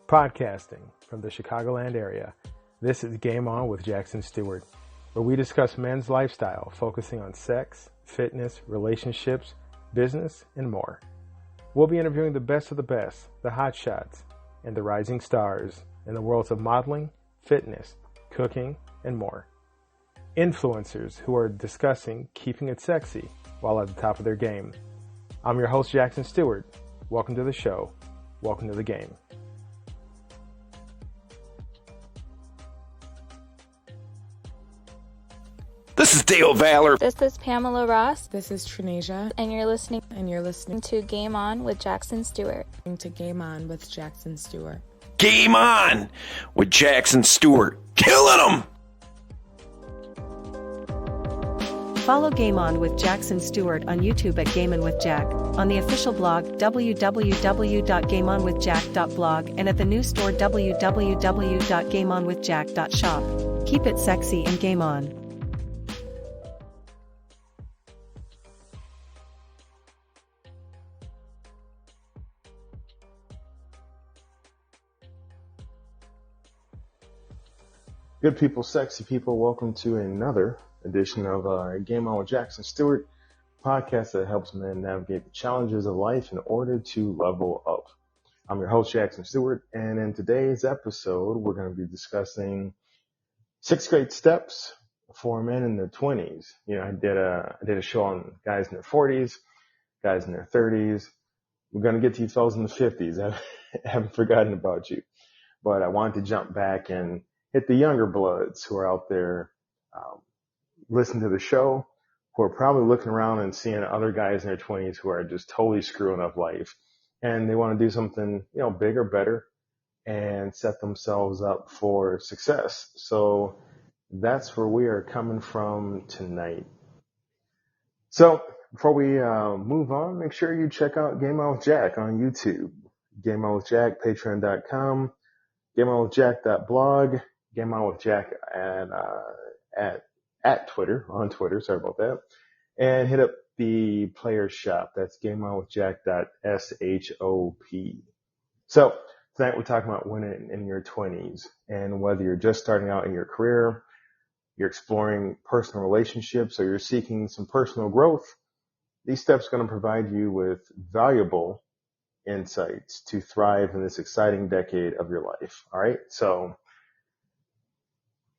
Podcasting from the Chicagoland area, this is Game On with Jackson Stewart, where we discuss men's lifestyle, focusing on sex, fitness, relationships, business, and more. We'll be interviewing the best of the best, the hotshots, and the rising stars in the worlds of modeling, fitness, cooking, and more. Influencers who are discussing keeping it sexy while at the top of their game. I'm your host, Jackson Stewart. Welcome to the show. Welcome to the game. This is Dale Valor. This is Pamela Ross. This is Trinasia. And you're listening to Game On with Jackson Stewart. Game On with Jackson Stewart. Game On with Jackson Stewart. Killing them! Follow Game On with Jackson Stewart on YouTube at Game On with Jack, on the official blog www.gameonwithjack.blog, and at the news store www.gameonwithjack.shop. Keep it sexy and game on. Good people, sexy people, welcome to another edition of Game On with Jackson Stewart, podcast that helps men navigate the challenges of life in order to level up. I'm your host, Jackson Stewart, and in today's episode, we're going to be discussing 6 great steps for men in their 20s. You know, I did a show on guys in their 40s, guys in their 30s. We're going to get to you fellas in the 50s. I haven't forgotten about you, but I wanted to jump back and hit the younger bloods who are out there listening to the show, who are probably looking around and seeing other guys in their 20s who are just totally screwing up life. And they want to do something, you know, bigger, better, and set themselves up for success. So that's where we are coming from tonight. So before we move on, make sure you check out Game On with Jack on YouTube. Game On with Jack, patreon.com, gameonwithjack.blog, Game On with Jack at Twitter, on Twitter, sorry about that. And hit up the player shop. That's gameonwithjack.shop. So tonight we're talking about winning in your 20s, and whether you're just starting out in your career, you're exploring personal relationships, or you're seeking some personal growth, these steps are going to provide you with valuable insights to thrive in this exciting decade of your life. All right. So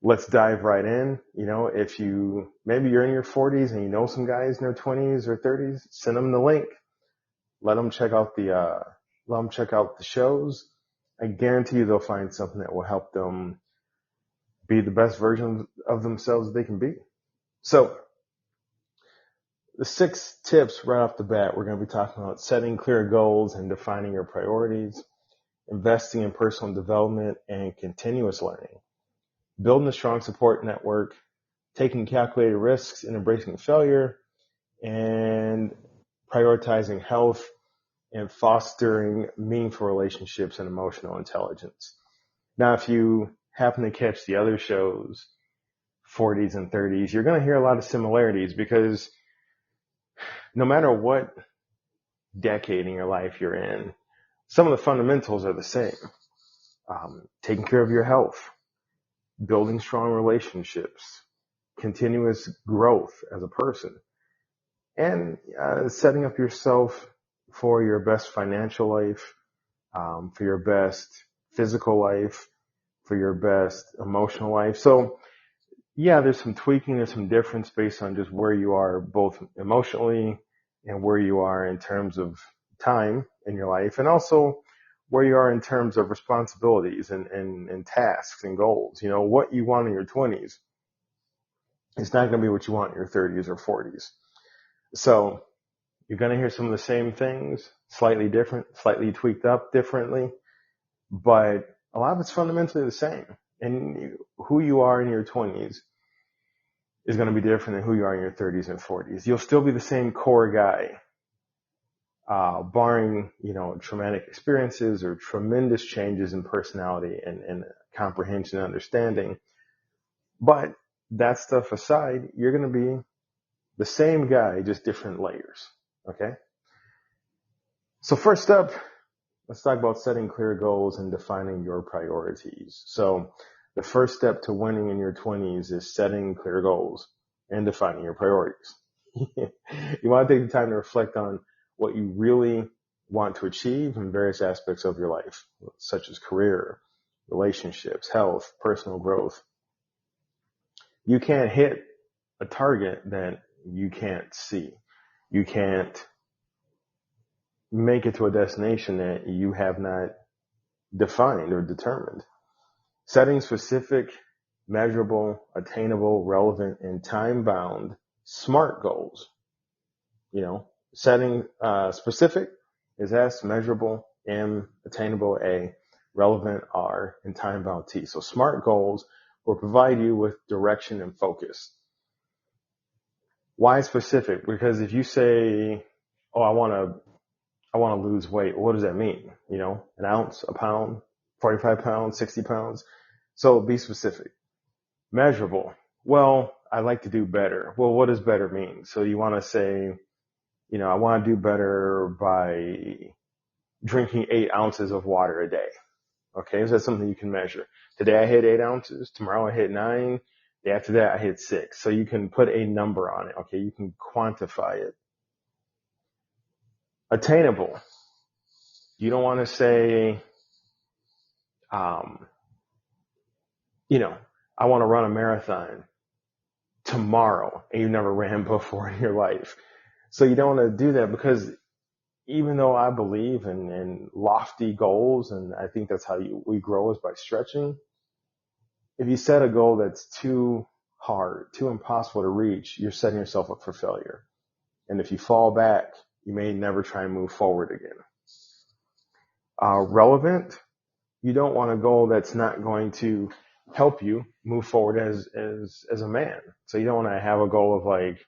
let's dive right in. You know, if maybe you're in your 40s and you know some guys in their 20s or 30s, send them the link. Let them check out the shows. I guarantee you they'll find something that will help them be the best version of themselves they can be. So the 6 tips right off the bat, we're going to be talking about setting clear goals and defining your priorities, investing in personal development and continuous learning, building a strong support network, taking calculated risks and embracing failure, and prioritizing health and fostering meaningful relationships and emotional intelligence. Now, if you happen to catch the other shows, 40s and 30s, you're going to hear a lot of similarities, because no matter what decade in your life you're in, some of the fundamentals are the same. Taking care of your health, building strong relationships, continuous growth as a person, and setting up yourself for your best financial life, for your best physical life, for your best emotional life. So yeah, there's some tweaking, there's some difference based on just where you are both emotionally and where you are in terms of time in your life, and also where you are in terms of responsibilities and tasks and goals. You know, what you want in your 20s is not going to be what you want in your 30s or 40s. So you're going to hear some of the same things, slightly different, slightly tweaked up differently, but a lot of it's fundamentally the same. And who you are in your 20s is going to be different than who you are in your 30s and 40s. You'll still be the same core guy, barring, you know, traumatic experiences or tremendous changes in personality and comprehension and understanding. But that stuff aside, you're going to be the same guy, just different layers. Okay. So first up, let's talk about setting clear goals and defining your priorities. So the first step to winning in your 20s is setting clear goals and defining your priorities. You want to take the time to reflect on what you really want to achieve in various aspects of your life, such as career, relationships, health, personal growth. You can't hit a target that you can't see. You can't make it to a destination that you have not defined or determined. Setting specific, measurable, attainable, relevant, and time-bound SMART goals. Setting specific is S, measurable, M, attainable, A, relevant, R, and time-bound, T. So SMART goals will provide you with direction and focus. Why specific? Because if you say, oh, I want to lose weight, what does that mean? An ounce, a pound, 45 pounds, 60 pounds. So be specific. Measurable. Well, I'd like to do better. Well, what does better mean? So you want to say, I want to do better by drinking 8 ounces of water a day. Okay, so that's something you can measure. Today I hit 8 ounces. Tomorrow I hit 9. The day after that I hit 6. So you can put a number on it. Okay, you can quantify it. Attainable. You don't want to say, I want to run a marathon tomorrow, and you never ran before in your life. So you don't want to do that, because even though I believe in lofty goals, and I think that's how we grow, is by stretching, if you set a goal that's too hard, too impossible to reach, you're setting yourself up for failure. And if you fall back, you may never try and move forward again. Relevant, you don't want a goal that's not going to help you move forward as a man. So you don't want to have a goal of like,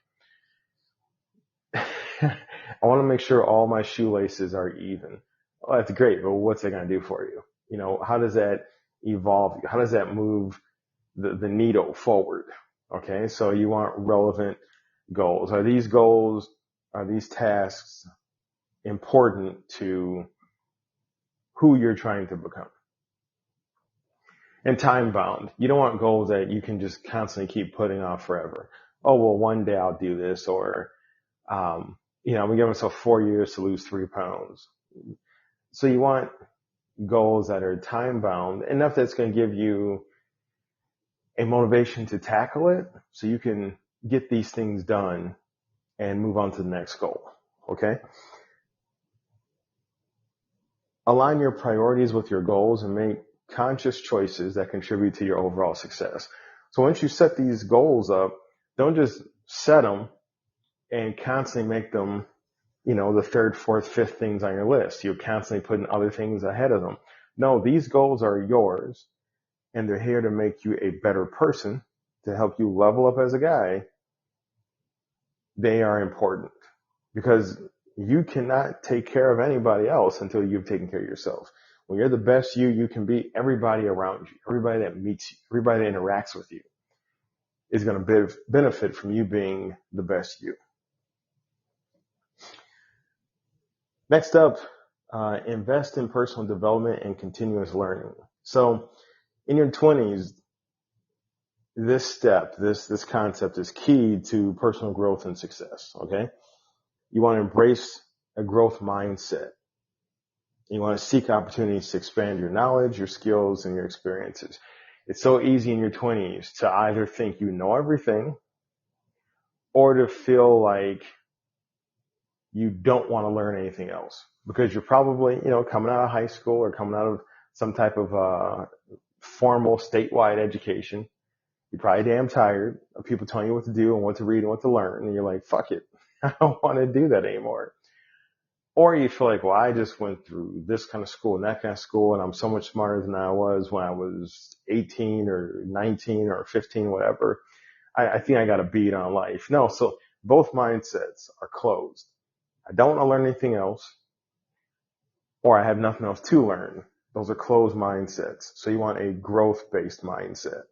I want to make sure all my shoelaces are even. Oh, that's great, but what's that going to do for you? How does that evolve you? How does that move the needle forward? Okay, so you want relevant goals. Are these tasks important to who you're trying to become? And time bound. You don't want goals that you can just constantly keep putting off forever. Oh, well, one day I'll do this, or, I'm going to give myself 4 years to lose 3 pounds. So you want goals that are time bound, enough that's going to give you a motivation to tackle it, so you can get these things done and move on to the next goal. Okay? Align your priorities with your goals and make conscious choices that contribute to your overall success. So once you set these goals up, don't just set them and constantly make them, the third, fourth, fifth things on your list. You're constantly putting other things ahead of them. No, these goals are yours, and they're here to make you a better person, to help you level up as a guy. They are important, because you cannot take care of anybody else until you've taken care of yourself. When you're the best you can be, everybody around you, everybody that meets you, everybody that interacts with you is going to benefit from you being the best you. Next up, invest in personal development and continuous learning. So in your 20s, this step, this concept is key to personal growth and success. Okay. You want to embrace a growth mindset. You want to seek opportunities to expand your knowledge, your skills, and your experiences. It's so easy in your 20s to either think you know everything, or to feel like you don't want to learn anything else, because you're probably, coming out of high school or coming out of some type of formal statewide education. You're probably damn tired of people telling you what to do and what to read and what to learn. And you're like, fuck it. I don't want to do that anymore. Or you feel like, well, I just went through this kind of school and that kind of school, and I'm so much smarter than I was when I was 18 or 19 or 15, whatever. I think I got a beat on life. No, so both mindsets are closed. I don't want to learn anything else, or I have nothing else to learn. Those are closed mindsets. So you want a growth-based mindset.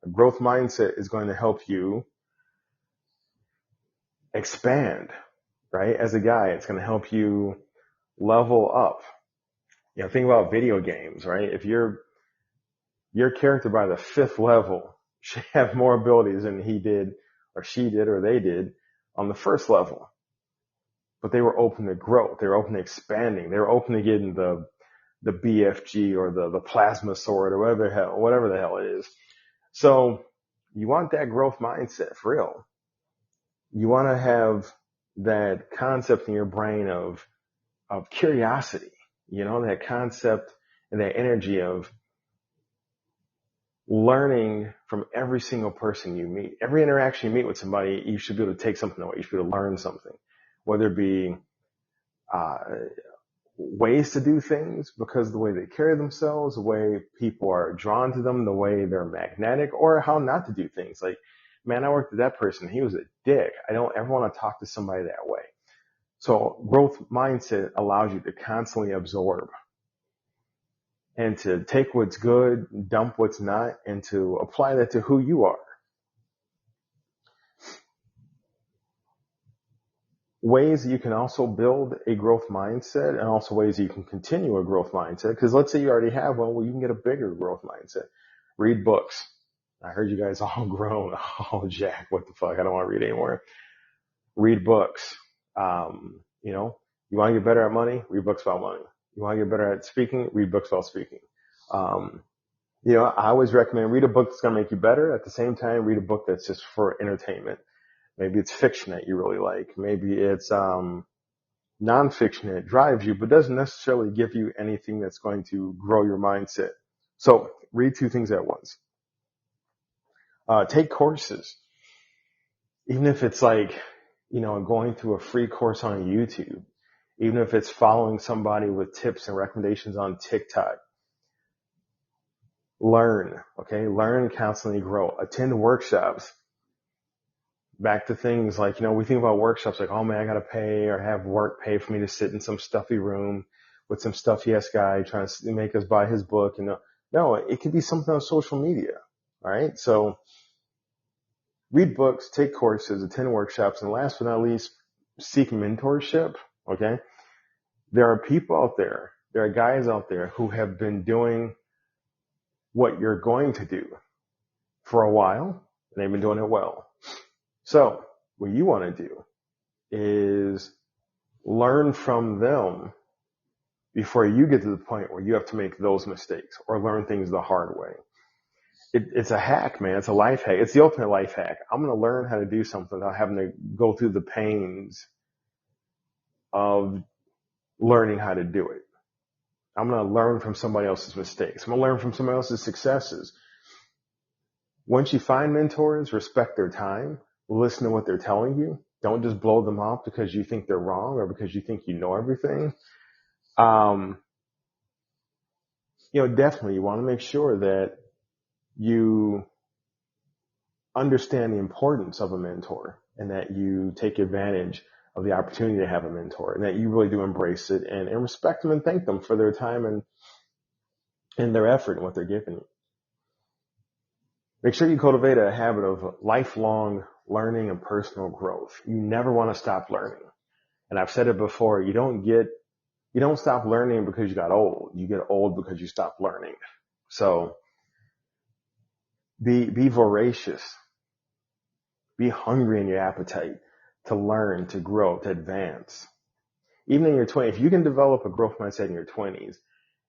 A growth mindset is going to help you expand, right? As a guy, it's going to help you level up. Think about video games, right? If your character by the 5th level should have more abilities than he did or she did or they did on the 1st level. But they were open to growth. They were open to expanding. They were open to getting the BFG or the plasma sword or whatever the hell it is. So you want that growth mindset for real. You want to have that concept in your brain of curiosity, that concept and that energy of learning from every single person you meet. Every interaction you meet with somebody, you should be able to take something away. You should be able to learn something, whether it be ways to do things because of the way they carry themselves, the way people are drawn to them, the way they're magnetic, or how not to do things. Like, man, I worked with that person. He was a dick. I don't ever want to talk to somebody that way. So growth mindset allows you to constantly absorb and to take what's good, dump what's not, and to apply that to who you are. Ways that you can also build a growth mindset, and also ways that you can continue a growth mindset. Because let's say you already have one, well, you can get a bigger growth mindset. Read books. I heard you guys all groan. Oh, Jack, what the fuck? I don't want to read anymore. Read books. You want to get better at money? Read books about money. You want to get better at speaking? Read books about speaking. I always recommend read a book that's going to make you better. At the same time, read a book that's just for entertainment. Maybe it's fiction that you really like. Maybe it's nonfiction that drives you, but doesn't necessarily give you anything that's going to grow your mindset. So read 2 things at once. Take courses. Even if it's like, going through a free course on YouTube. Even if it's following somebody with tips and recommendations on TikTok. Learn, okay? Learn, constantly grow. Attend workshops. Back to things like, we think about workshops like, oh man, I got to pay or have work pay for me to sit in some stuffy room with some stuffy ass guy trying to make us buy his book. No, it could be something on social media. All right. So read books, take courses, attend workshops, and last but not least, seek mentorship. Okay. There are people out there. There are guys out there who have been doing what you're going to do for a while, and they've been doing it well. So what you want to do is learn from them before you get to the point where you have to make those mistakes or learn things the hard way. It's a hack, man. It's a life hack. It's the ultimate life hack. I'm going to learn how to do something without having to go through the pains of learning how to do it. I'm going to learn from somebody else's mistakes. I'm going to learn from somebody else's successes. Once you find mentors, respect their time. Listen to what they're telling you. Don't just blow them off because you think they're wrong or because you think you know everything. Definitely you want to make sure that you understand the importance of a mentor and that you take advantage of the opportunity to have a mentor and that you really do embrace it and respect them and thank them for their time and their effort and what they're giving you. Make sure you cultivate a habit of lifelong learning and personal growth. You never want to stop learning. And I've said it before, you don't stop learning because you got old. You get old because you stop learning. So be voracious. Be hungry in your appetite to learn, to grow, to advance. Even in your 20s, if you can develop a growth mindset in your 20s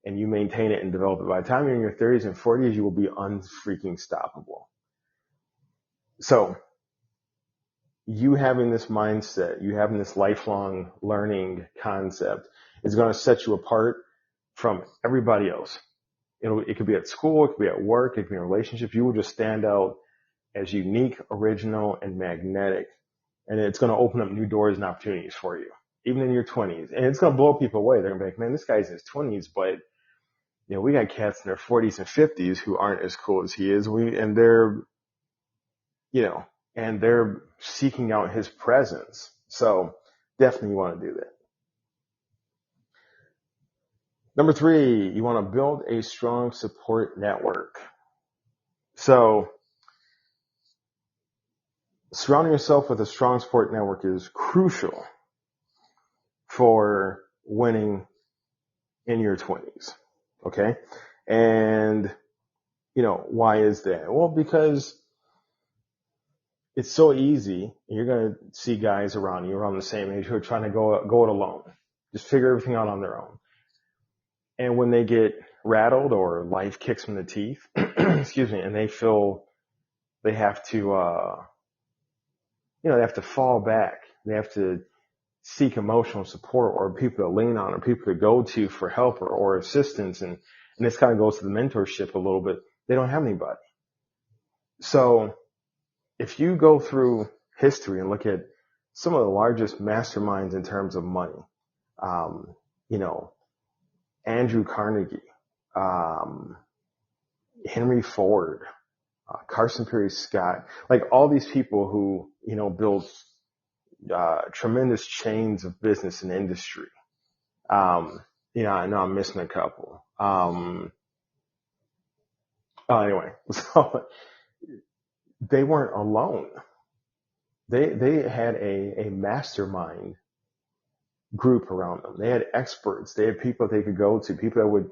and you maintain it and develop it, by the time you're in your 30s and 40s, you will be unfreaking stoppable. So you having this mindset, you having this lifelong learning concept is going to set you apart from everybody else. It could be at school, it could be at work, it could be in relationships. You will just stand out as unique, original, and magnetic. And it's going to open up new doors and opportunities for you, even in your 20s. And it's going to blow people away. They're going to be like, man, this guy's in his 20s, but we got cats in their 40s and 50s who aren't as cool as he is. And they're seeking out his presence. So definitely you want to do that. Number 3, you want to build a strong support network. So surrounding yourself with a strong support network is crucial for winning in your 20s. Okay. And, why is that? Well, because it's so easy. You're going to see guys around you around the same age who are trying to go it alone, just figure everything out on their own. And when they get rattled or life kicks them in the teeth, excuse me, and they feel they have to, they have to fall back. They have to seek emotional support or people to lean on or people to go to for help or assistance. And this kind of goes to the mentorship a little bit. They don't have anybody. So if you go through history and look at some of the largest masterminds in terms of money, Andrew Carnegie, Henry Ford, Carson Perry Scott, like all these people who, built tremendous chains of business and industry. I know I'm missing a couple. Anyway, so they weren't alone. They had a mastermind group around them. They had experts. They had people they could go to, people that would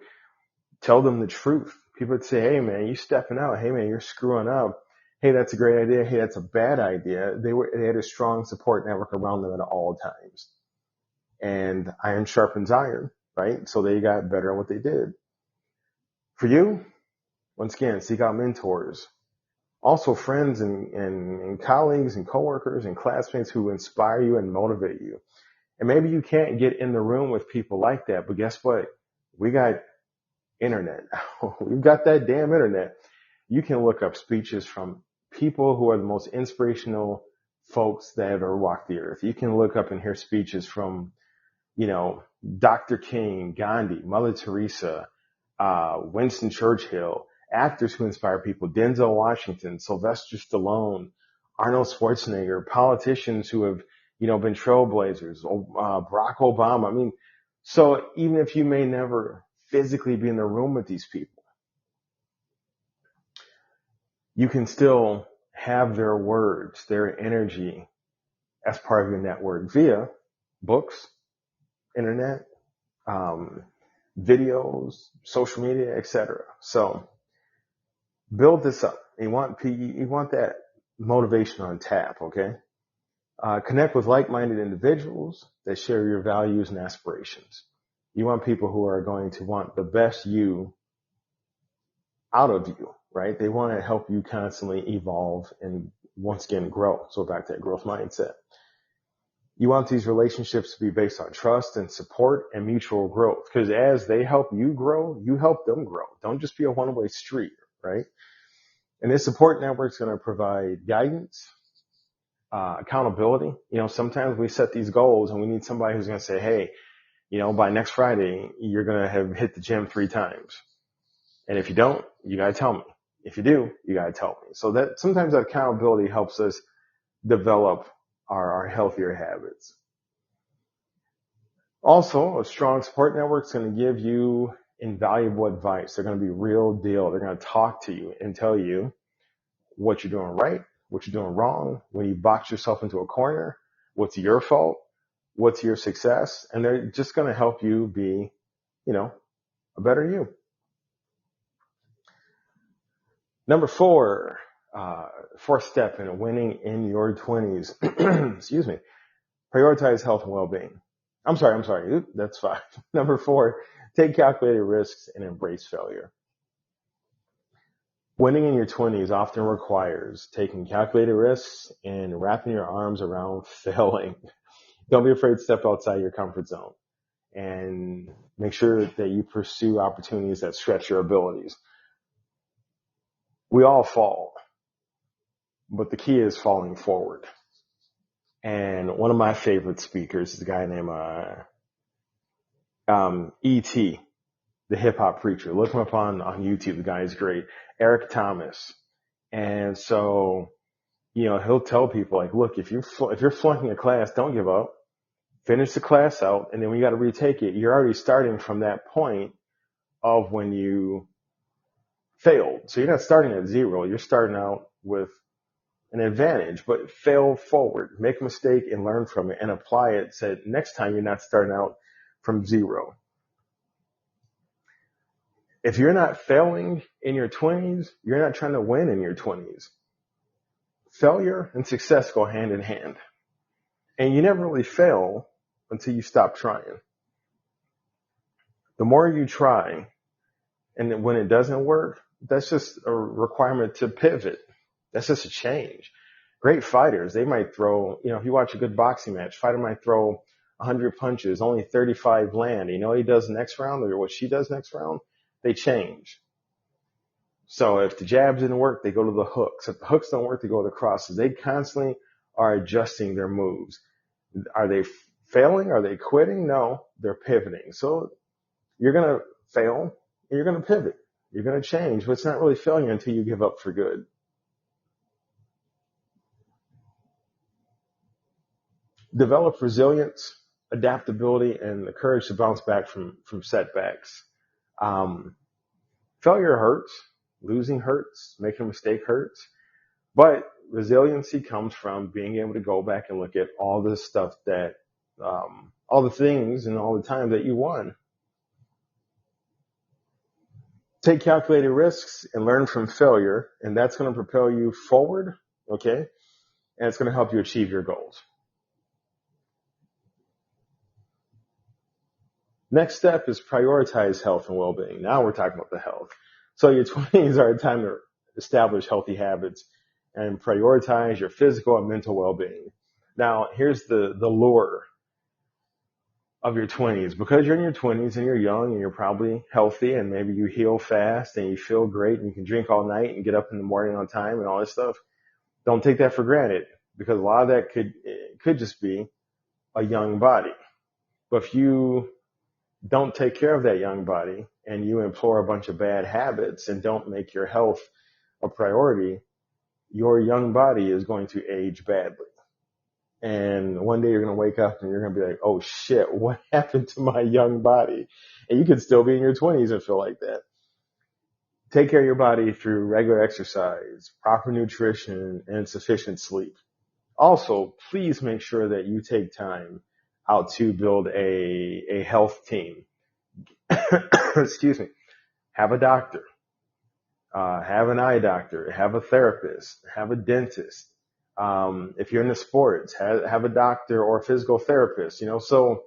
tell them the truth. People would say, hey man, you stepping out. Hey man, you're screwing up. Hey, that's a great idea. Hey, that's a bad idea. They had a strong support network around them at all times. And iron sharpens iron, right? So they got better at what they did. For you, once again, seek out mentors. Also friends and colleagues and coworkers and classmates who inspire you and motivate you. And maybe you can't get in the room with people like that, but guess what? We got internet. We've got that damn internet. You can look up speeches from people who are the most inspirational folks that ever walked the earth. You can look up and hear speeches from, Dr. King, Gandhi, Mother Teresa, Winston Churchill, actors who inspire people, Denzel Washington, Sylvester Stallone, Arnold Schwarzenegger, politicians who have, been trailblazers, Barack Obama. I mean, so even if you may never physically be in the room with these people, you can still have their words, their energy as part of your network via books, internet, videos, social media, etc. So build this up. You want that motivation on tap, okay? Connect with like-minded individuals that share your values and aspirations. You want people who are going to want the best you out of you, right? They want to help you constantly evolve and once again grow. So back to that growth mindset. You want these relationships to be based on trust and support and mutual growth, because as they help you grow, you help them grow. Don't just be a one-way street, right? And this support network is going to provide guidance, accountability. Sometimes we set these goals and we need somebody who's going to say, hey, by next Friday, you're going to have hit the gym 3 times. And if you don't, you got to tell me. If you do, you got to tell me. So that sometimes that accountability helps us develop our healthier habits. Also, a strong support network is going to give you invaluable advice. They're going to be real deal. They're going to talk to you and tell you what you're doing right, what you're doing wrong, when you box yourself into a corner, what's your fault, what's your success, and they're just going to help you be, a better you. Number 4, fourth step in winning in your 20s, excuse me, prioritize health and well-being. I'm sorry. That's 5. Number 4, take calculated risks and embrace failure. Winning in your 20s often requires taking calculated risks and wrapping your arms around failing. Don't be afraid to step outside your comfort zone and make sure that you pursue opportunities that stretch your abilities. We all fall, but the key is falling forward. And one of my favorite speakers is a guy named E.T., the hip hop preacher. Look him up on YouTube. The guy is great. Eric Thomas. And so, he'll tell people like, look, if you're flunking a class, don't give up. Finish the class out. And then when you got to retake it, you're already starting from that point of when you failed. So you're not starting at 0. You're starting out with an advantage, but fail forward, make a mistake and learn from it and apply it so that next time you're not starting out from 0. If you're not failing in your 20s, you're not trying to win in your 20s. Failure and success go hand in hand. And you never really fail until you stop trying. The more you try, and when it doesn't work, that's just a requirement to pivot. That's just a change. Great fighters, they might throw, if you watch a good boxing match, fighter might throw 100 punches, only 35 land. You know what he does next round or what she does next round? They change. So if the jabs didn't work, they go to the hooks. If the hooks don't work, they go to the crosses. They constantly are adjusting their moves. Are they failing? Are they quitting? No, they're pivoting. So you're going to fail and you're going to pivot. You're going to change, but it's not really failure until you give up for good. Develop resilience, adaptability, and the courage to bounce back from setbacks. Failure hurts, losing hurts, making a mistake hurts, but resiliency comes from being able to go back and look at all the stuff that, all the things and all the time that you won. Take calculated risks and learn from failure, and that's going to propel you forward, okay? And it's going to help you achieve your goals. Next step is prioritize health and well-being. Now we're talking about the health. So your 20s are a time to establish healthy habits and prioritize your physical and mental well-being. Now, here's the lure of your 20s. Because you're in your 20s and you're young and you're probably healthy and maybe you heal fast and you feel great and you can drink all night and get up in the morning on time and all this stuff, don't take that for granted, because a lot of that could just be a young body. But if you don't take care of that young body and you employ a bunch of bad habits and don't make your health a priority, your young body is going to age badly. And one day you're going to wake up and you're going to be like, oh shit, what happened to my young body? And you could still be in your 20s and feel like that. Take care of your body through regular exercise, proper nutrition, and sufficient sleep. Also, please make sure that you take time out to build a health team. Excuse me. Have a doctor. Have an eye doctor. Have a therapist. Have a dentist. If you're in the sports, have a doctor or a physical therapist, so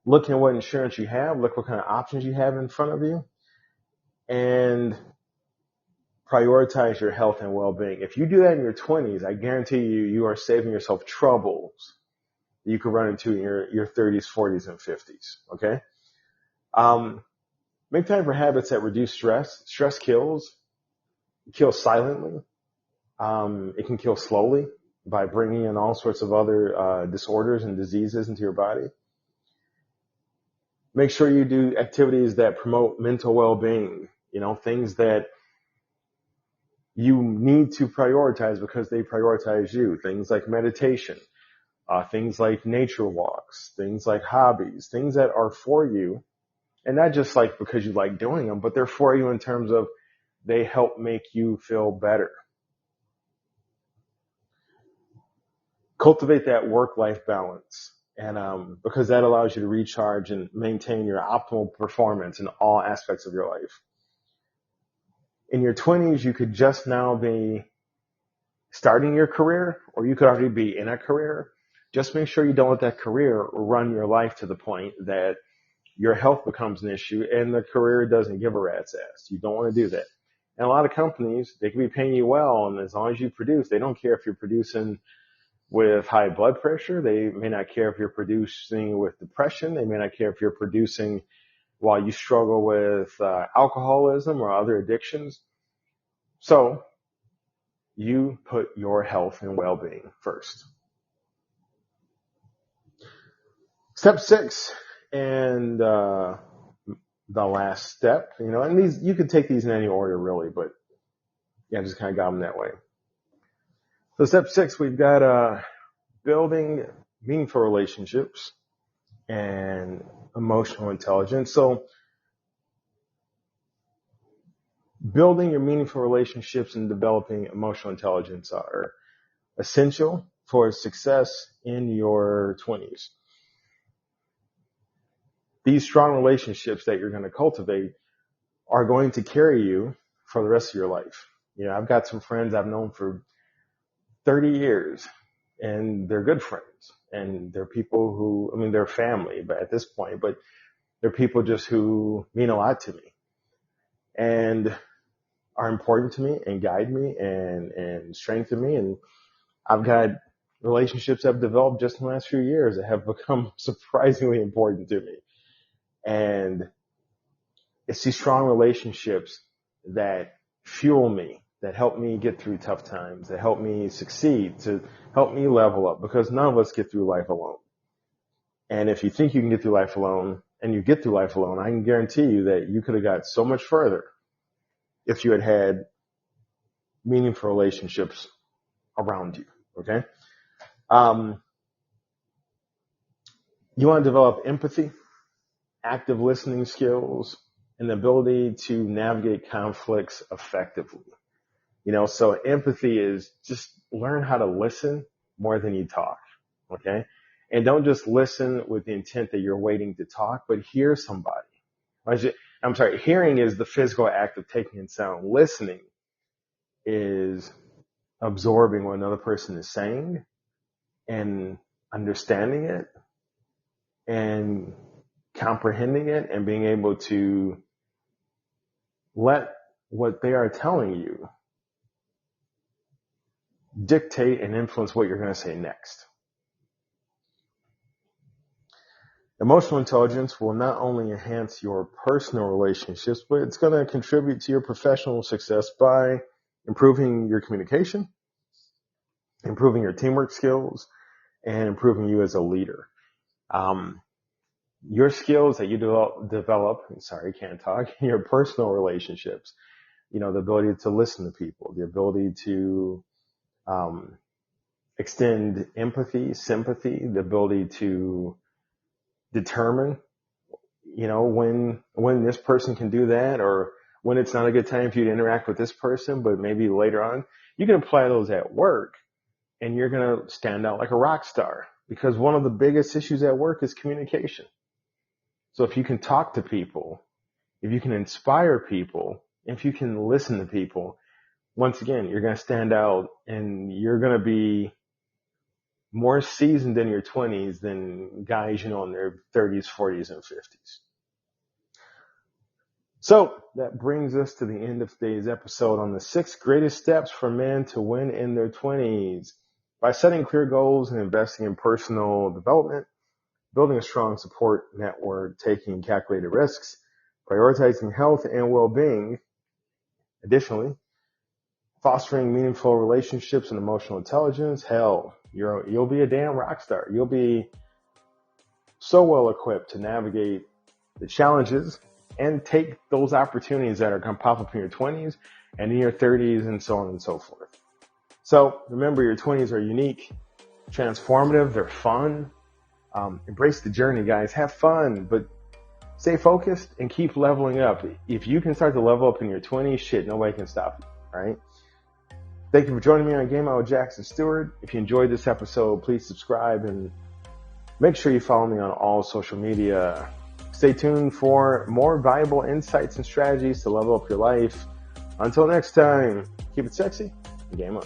look at what insurance you have, look what kind of options you have in front of you, and prioritize your health and well-being. If you do that in your 20s, I guarantee you are saving yourself troubles you could run into in your 30s, 40s, and 50s, okay? Make time for habits that reduce stress. Stress kills. It kills silently. It can kill slowly by bringing in all sorts of other disorders and diseases into your body. Make sure you do activities that promote mental well-being, things that you need to prioritize because they prioritize you. Things like meditation, things like nature walks, things like hobbies, things that are for you, and not just like because you like doing them, but they're for you in terms of they help make you feel better. Cultivate that work-life balance, and because that allows you to recharge and maintain your optimal performance in all aspects of your life. In your 20s, you could just now be starting your career, or you could already be in a career. Just make sure you don't let that career run your life to the point that your health becomes an issue and the career doesn't give a rat's ass. You don't want to do that. And a lot of companies, they can be paying you well, and as long as you produce, they don't care if you're producing with high blood pressure. They may not care if you're producing with depression. They may not care if you're producing while you struggle with alcoholism or other addictions. So you put your health and well-being first. Step 6, and the last step, and these, you could take these in any order really, but yeah, just kind of got them that way. So step 6, we've got building meaningful relationships and emotional intelligence. So building your meaningful relationships and developing emotional intelligence are essential for success in your 20s. These strong relationships that you're going to cultivate are going to carry you for the rest of your life. I've got some friends I've known for 30 years, and they're good friends, and they're people who, they're family, but at this point, but they're people just who mean a lot to me and are important to me and guide me and strengthen me. And I've got relationships I've developed just in the last few years that have become surprisingly important to me. And it's these strong relationships that fuel me, that help me get through tough times, that help me succeed, to help me level up, because none of us get through life alone. And if you think you can get through life alone and you get through life alone, I can guarantee you that you could have got so much further if you had had meaningful relationships around you. Okay. You want to develop empathy, active listening skills, and the ability to navigate conflicts effectively. So empathy is just learn how to listen more than you talk. Okay. And don't just listen with the intent that you're waiting to talk, but hear somebody. Hearing is the physical act of taking in sound. Listening is absorbing what another person is saying and understanding it and comprehending it and being able to let what they are telling you dictate and influence what you're going to say next. Emotional intelligence will not only enhance your personal relationships, but it's going to contribute to your professional success by improving your communication, improving your teamwork skills, and improving you as a leader. Your skills that you develop, your personal relationships, the ability to listen to people, the ability to extend empathy, sympathy, the ability to determine, when this person can do that, or when it's not a good time for you to interact with this person, but maybe later on. You can apply those at work, and you're going to stand out like a rock star, because one of the biggest issues at work is communication. So if you can talk to people, if you can inspire people, if you can listen to people, once again, you're going to stand out, and you're going to be more seasoned in your 20s than guys, in their 30s, 40s, and 50s. So that brings us to the end of today's episode on the 6 greatest steps for men to win in their 20s. By setting clear goals and investing in personal development, building a strong support network, taking calculated risks, prioritizing health and well-being. Additionally, fostering meaningful relationships and emotional intelligence. Hell, you'll be a damn rock star. You'll be so well equipped to navigate the challenges and take those opportunities that are going to pop up in your 20s and in your 30s and so on and so forth. So remember, your 20s are unique, transformative, they're fun. Embrace the journey, guys. Have fun, but stay focused and keep leveling up. If you can start to level up in your 20s, nobody can stop you, all right? Thank you for joining me on Game On with Jackson Stewart. If you enjoyed this episode, please subscribe and make sure you follow me on all social media. Stay tuned for more valuable insights and strategies to level up your life. Until next time, keep it sexy and game on.